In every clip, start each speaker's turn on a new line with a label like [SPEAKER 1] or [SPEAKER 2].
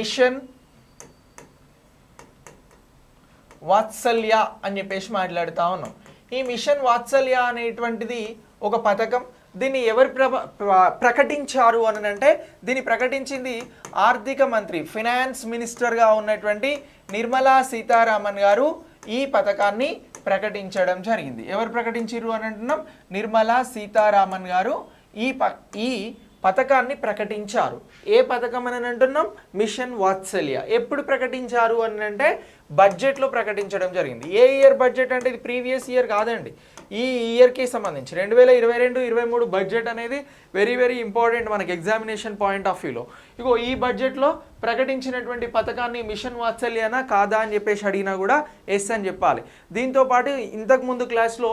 [SPEAKER 1] Machine వాత్సల్య అని చెప్పేసి మాట్లాడుతూ ఉన్నాం. ఈ మిషన్ వాత్సల్య అనేటువంటిది ఒక పథకం. దీన్ని ఎవరు ప్రకటించారు అని అంటే దీన్ని ప్రకటించింది ఆర్థిక మంత్రి, ఫైనాన్స్ మినిస్టర్గా ఉన్నటువంటి నిర్మలా సీతారామన్ గారు ఈ పథకాన్ని ప్రకటించడం జరిగింది. ఎవరు ప్రకటించారు అని అంటున్నాం? నిర్మలా సీతారామన్ గారు ఈ పథకాన్ని ప్రకటించారు. ఏ పథకం అని అంటున్నాం? మిషన్ వాత్సల్య. ఎప్పుడు ప్రకటించారు అని అంటే బడ్జెట్లో ప్రకటించడం జరిగింది. ఏ ఇయర్ బడ్జెట్ అంటే ఇది ప్రీవియస్ ఇయర్ కాదండి, ఈ ఇయర్కి సంబంధించి 2022-23 బడ్జెట్ అనేది వెరీ ఇంపార్టెంట్ మనకి ఎగ్జామినేషన్ పాయింట్ ఆఫ్ వ్యూలో. ఇగో ఈ బడ్జెట్లో ప్రకటించినటువంటి పథకాన్ని మిషన్ వాత్సల్యనా కాదా అని చెప్పేసి అడిగినా కూడా ఎస్ అని చెప్పాలి. దీంతోపాటు ఇంతకుముందు క్లాస్లో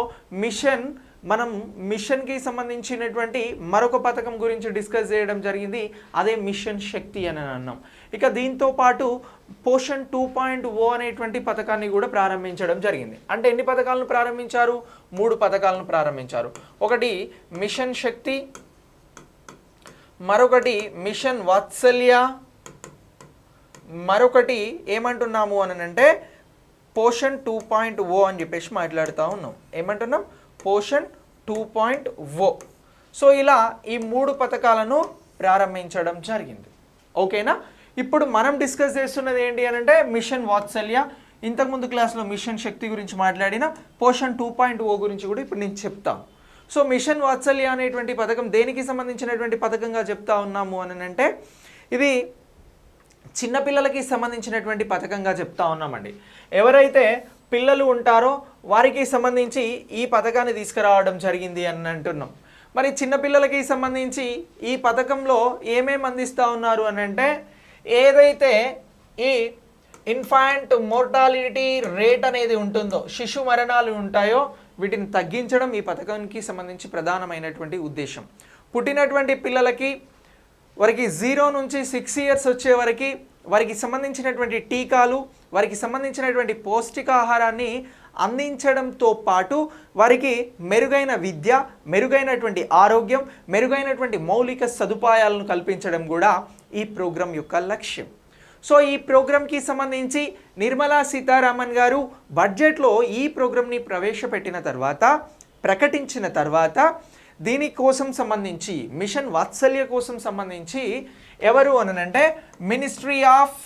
[SPEAKER 1] మనం మిషన్కి సంబంధించినటువంటి మరొక పథకం గురించి డిస్కస్ చేయడం జరిగింది, అదే మిషన్ శక్తి అని అన్నాం. ఇక దీంతో పాటు పోషన్ 2.0 అనేటువంటి పథకాన్ని కూడా ప్రారంభించడం జరిగింది. అంటే ఎన్ని పథకాలను ప్రారంభించారు? 3 పథకాలను ప్రారంభించారు. ఒకటి మిషన్ శక్తి, మరొకటి మిషన్ వాత్సల్య, మరొకటి ఏమంటున్నాము అని అంటే పోషన్ 2.0 అని చెప్పేసి మాట్లాడుతూ ఉన్నాం. ఏమంటున్నాం? పోషన్ 2.0. సో ఇలా ఈ 3 పథకాలను ప్రారంభించడం జరిగింది. ఓకేనా? ఇప్పుడు మనం డిస్కస్ చేస్తున్నది ఏంటి అని అంటే మిషన్ వాత్సల్య. ఇంతకుముందు క్లాస్లో మిషన్ శక్తి గురించి మాట్లాడిన, పోషన్ 2.0 గురించి కూడా ఇప్పుడు నేను చెప్తాను. సో మిషన్ వాత్సల్య అనేటువంటి పథకం దేనికి సంబంధించినటువంటి పథకంగా చెప్తా ఉన్నాము అని అంటే ఇది చిన్నపిల్లలకి సంబంధించినటువంటి పథకంగా చెప్తా ఉన్నామండి. ఎవరైతే పిల్లలు ఉంటారో వారికి సంబంధించి ఈ పథకాన్ని తీసుకురావడం జరిగింది అని అంటున్నాం. మరి చిన్నపిల్లలకి సంబంధించి ఈ పథకంలో ఏమేమి అందిస్తూ ఉన్నారు అని అంటే ఏదైతే ఈ ఇన్ఫాంట్ మోర్టాలిటీ రేట్ అనేది ఉంటుందో, శిశు మరణాలు ఉంటాయో వీటిని తగ్గించడం ఈ పథకానికి సంబంధించి ప్రధానమైనటువంటి ఉద్దేశం. పుట్టినటువంటి పిల్లలకి వారికి 0 నుంచి 6 ఇయర్స్ వచ్చే వరకు వారికి సంబంధించినటువంటి టీకాలు, వారికి సంబంధించినటువంటి పౌష్టికాహారాన్ని అందించడంతో పాటు వారికి మెరుగైన విద్య, మెరుగైనటువంటి ఆరోగ్యం, మెరుగైనటువంటి మౌలిక సదుపాయాలను కల్పించడం కూడా ఈ ప్రోగ్రాం యొక్క లక్ష్యం. సో ఈ ప్రోగ్రాంకి సంబంధించి నిర్మలా సీతారామన్ గారు బడ్జెట్లో ఈ ప్రోగ్రాంని ప్రవేశపెట్టిన తర్వాత, ప్రకటించిన తర్వాత దీనికోసం సంబంధించి మిషన్ వాత్సల్య కోసం సంబంధించి ఎవరు అనంటే ministry of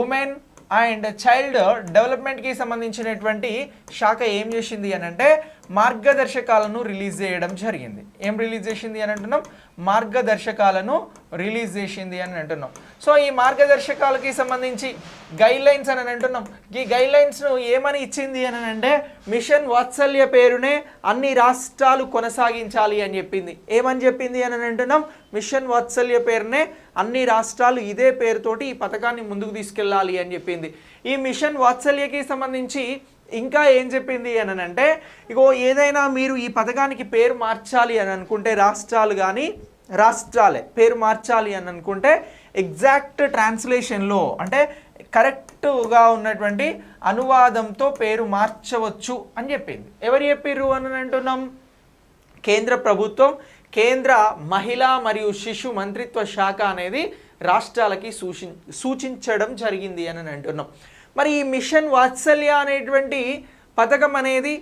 [SPEAKER 1] women and child డెవలప్మెంట్కి సంబంధించినటువంటి శాఖ ఏం చేసింది అని అంటే మార్గదర్శకాలను రిలీజ్ చేయడం జరిగింది. ఏం రిలీజ్ చేసింది అని అంటున్నాం? మార్గదర్శకాలను రిలీజ్ చేసింది అని అంటున్నాం. సో ఈ మార్గదర్శకాలకి సంబంధించి గైడ్లైన్స్ అని అంటున్నాం. ఈ గైడ్లైన్స్ను ఏమని ఇచ్చింది అని అంటే మిషన్ వాత్సల్య పేరునే అన్ని రాష్ట్రాలు కొనసాగించాలి అని చెప్పింది. ఏమని చెప్పింది అని అంటున్నాం? మిషన్ వాత్సల్య పేరునే అన్ని రాష్ట్రాలు ఇదే పేరుతోటి ఈ పథకాన్ని ముందుకు తీసుకెళ్ళాలి అని చెప్పింది. ఈ మిషన్ వాత్సల్యకి సంబంధించి ఇంకా ఏం చెప్పింది అని అంటే ఇగో ఏదైనా మీరు ఈ పథకానికి పేరు మార్చాలి అని అనుకుంటే రాష్ట్రాలే పేరు మార్చాలి అని అనుకుంటే ఎగ్జాక్ట్ ట్రాన్స్లేషన్లో అంటే కరెక్ట్గా ఉన్నటువంటి అనువాదంతో పేరు మార్చవచ్చు అని చెప్పింది. ఎవరు చెప్పిర్రు అని అంటున్నాం? కేంద్ర ప్రభుత్వం, కేంద్ర మహిళా మరియు శిశు మంత్రిత్వ శాఖ అనేది రాష్ట్రాలకి సూచించడం జరిగింది అని అంటున్నాం. మరి ఈ మిషన్ వాత్సల్య అనేటువంటి పథకం అనేది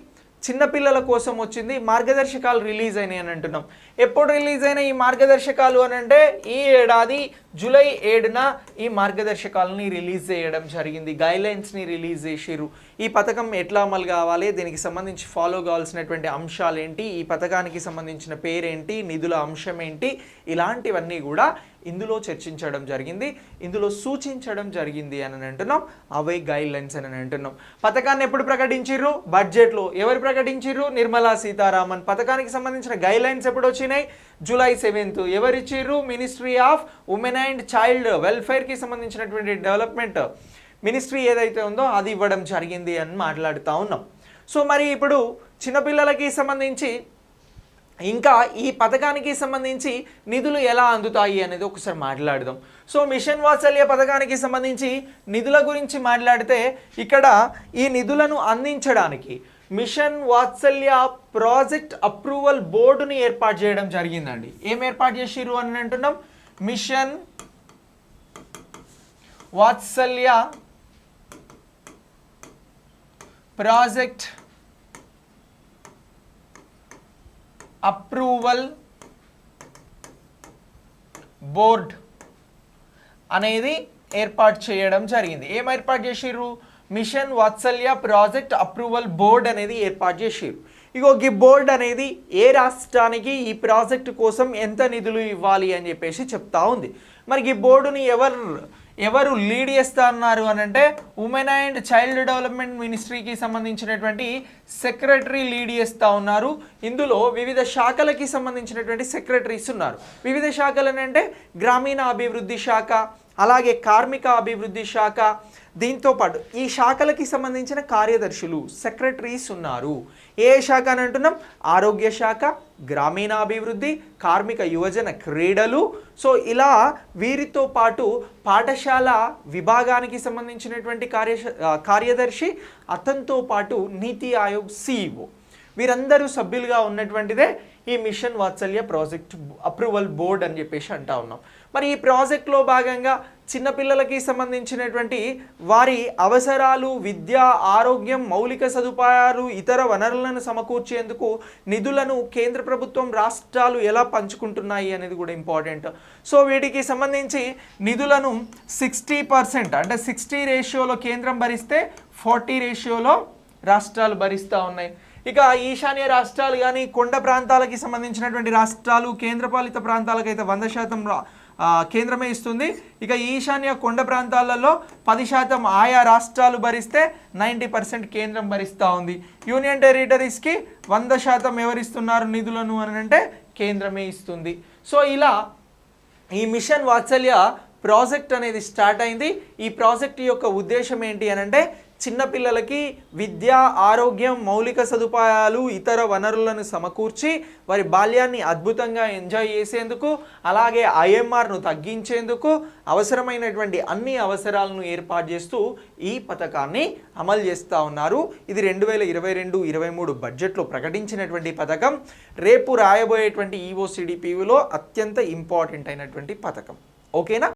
[SPEAKER 1] చిన్నపిల్లల కోసం వచ్చింది. మార్గదర్శకాలు రిలీజ్ అయినాయి అని అంటున్నాం. ఎప్పుడు రిలీజ్ అయిన ఈ మార్గదర్శకాలు అని అంటే ఈ ఏడాది జూలై 7న ఈ మార్గదర్శకాలని రిలీజ్ చేయడం జరిగింది. గైడ్లైన్స్ని రిలీజ్ చేసిర్రు. ఈ పథకం ఎట్లా అమలు కావాలి, దీనికి సంబంధించి ఫాలో కావాల్సినటువంటి అంశాలు ఏంటి, ఈ పథకానికి సంబంధించిన పేరేంటి, నిధుల అంశం ఏంటి, ఇలాంటివన్నీ కూడా ఇందులో చర్చించడం జరిగింది, ఇందులో సూచించడం జరిగింది అని అంటున్నాం. అవే గైడ్లైన్స్ అని అంటున్నాం. పథకాన్ని ఎప్పుడు ప్రకటించిర్రు? బడ్జెట్లో. ఎవరు ప్రకటించిర్రు? నిర్మలా సీతారామన్. పథకానికి సంబంధించిన గైడ్లైన్స్ ఎప్పుడు వచ్చినాయి? July 7th. ఎవరు ఇచ్చిర్రు? Ministry of women and child వెల్ఫేర్కి సంబంధించినటువంటి డెవలప్మెంట్ మినిస్ట్రీ ఏదైతే ఉందో అది ఇవ్వడం జరిగింది అని మాట్లాడుతూ ఉన్నాం. సో మరి ఇప్పుడు చిన్నపిల్లలకి సంబంధించి ఇంకా ఈ పథకానికి సంబంధించి నిధులు ఎలా అందుతాయి అనేది ఒకసారి మాట్లాడదాం. సో మిషన్ వాత్సల్య పథకానికి సంబంధించి నిధుల గురించి మాట్లాడితే ఇక్కడ ఈ నిధులను అందించడానికి మిషన్ వాత్సల్య ప్రాజెక్ట్ అప్రూవల్ బోర్డుని ఏర్పాటు చేయడం జరిగిందండి. ఏం ఏర్పాటు చేసిర్రు అని అంటున్నాం? మిషన్ వాత్సల్య ప్రాజెక్ట్ అప్రూవల్ బోర్డ్ అనేది ఏర్పాటు చేయడం జరిగింది. ఏం ఏర్పాటు చేసిర్రు? మిషన్ వాత్సల్య ప్రాజెక్ట్ అప్రూవల్ బోర్డ్ అనేది ఏర్పాటు చేసిర్రు. ఇగో ఈ బోర్డ్ అనేది ఏ రాష్ట్రానికి ఈ ప్రాజెక్టు కోసం ఎంత నిధులు ఇవ్వాలి అని చెప్పేసి చెప్తా ఉంది. మరి ఈ బోర్డుని ఎవరు లీడ్ చేస్తా అన్నారు అని అంటే ఉమెన్ అండ్ చైల్డ్ డెవలప్మెంట్ మినిస్ట్రీకి సంబంధించినటువంటి సెక్రటరీ లీడ్ చేస్తూ ఉన్నారు. ఇందులో వివిధ శాఖలకి సంబంధించినటువంటి సెక్రటరీస్ ఉన్నారు. వివిధ శాఖలు అంటే గ్రామీణ అభివృద్ధి శాఖ, అలాగే కార్మిక అభివృద్ధి శాఖ, దీంతోపాటు ఈ శాఖలకి సంబంధించిన కార్యదర్శులు సెక్రటరీస్ ఉన్నారు. ఏ శాఖ అని అంటున్నాం? ఆరోగ్య శాఖ, గ్రామీణాభివృద్ధి, కార్మిక యువజన క్రీడలు. సో ఇలా వీరితో పాటు పాఠశాల విభాగానికి సంబంధించినటువంటి కార్యదర్శి, అతనితో పాటు నీతి ఆయోగ్ సిఇఓ, వీరందరూ సభ్యులుగా ఉన్నటువంటిదే ఈ మిషన్ వాత్సల్య ప్రాజెక్ట్ అప్రూవల్ బోర్డ్ అని చెప్పేసి అంటా ఉన్నాం. మరి ఈ ప్రాజెక్ట్లో భాగంగా చిన్నపిల్లలకి సంబంధించినటువంటి వారి అవసరాలు, విద్య, ఆరోగ్యం, మౌలిక సదుపాయాలు, ఇతర వనరులను సమకూర్చేందుకు నిధులను కేంద్ర ప్రభుత్వం, రాష్ట్రాలు ఎలా పంచుకుంటున్నాయి అనేది కూడా ఇంపార్టెంట్. సో వీటికి సంబంధించి నిధులను 60% అంటే 60 రేషియోలో కేంద్రం భరిస్తే 40 రేషియోలో రాష్ట్రాలు భరిస్తూ ఉన్నాయి. ఇక ఈశాన్య రాష్ట్రాలు కానీ కొండ ప్రాంతాలకి సంబంధించినటువంటి రాష్ట్రాలు, కేంద్రపాలిత ప్రాంతాలకైతే 100% కేంద్రమే ఇస్తుంది. ఇక ఈశాన్య కొండ ప్రాంతాలలో 10% ఆయా రాష్ట్రాలు భరిస్తే 90% కేంద్రం భరిస్తూ ఉంది. యూనియన్ టెరిటరీస్కి 100% ఎవరిస్తున్నారు నిధులను అని అంటే కేంద్రమే ఇస్తుంది. సో ఇలా ఈ మిషన్ వాత్సల్య ప్రాజెక్ట్ అనేది స్టార్ట్ అయింది. ఈ ప్రాజెక్ట్ యొక్క ఉద్దేశం ఏంటి అని అంటే చిన్నపిల్లలకి విద్య, ఆరోగ్యం, మౌలిక సదుపాయాలు, ఇతర వనరులను సమకూర్చి వారి బాల్యాన్ని అద్భుతంగా ఎంజాయ్ చేసేందుకు, అలాగే ఐఎంఆర్ను తగ్గించేందుకు అవసరమైనటువంటి అన్ని అవసరాలను ఏర్పాటు చేస్తూ ఈ పథకాన్ని అమలు చేస్తూ ఉన్నారు. ఇది 2022-23 బడ్జెట్లో ప్రకటించినటువంటి పథకం. రేపు రాయబోయేటువంటి ఈఓసిడిపిలో అత్యంత ఇంపార్టెంట్ అయినటువంటి పథకం. ఓకేనా?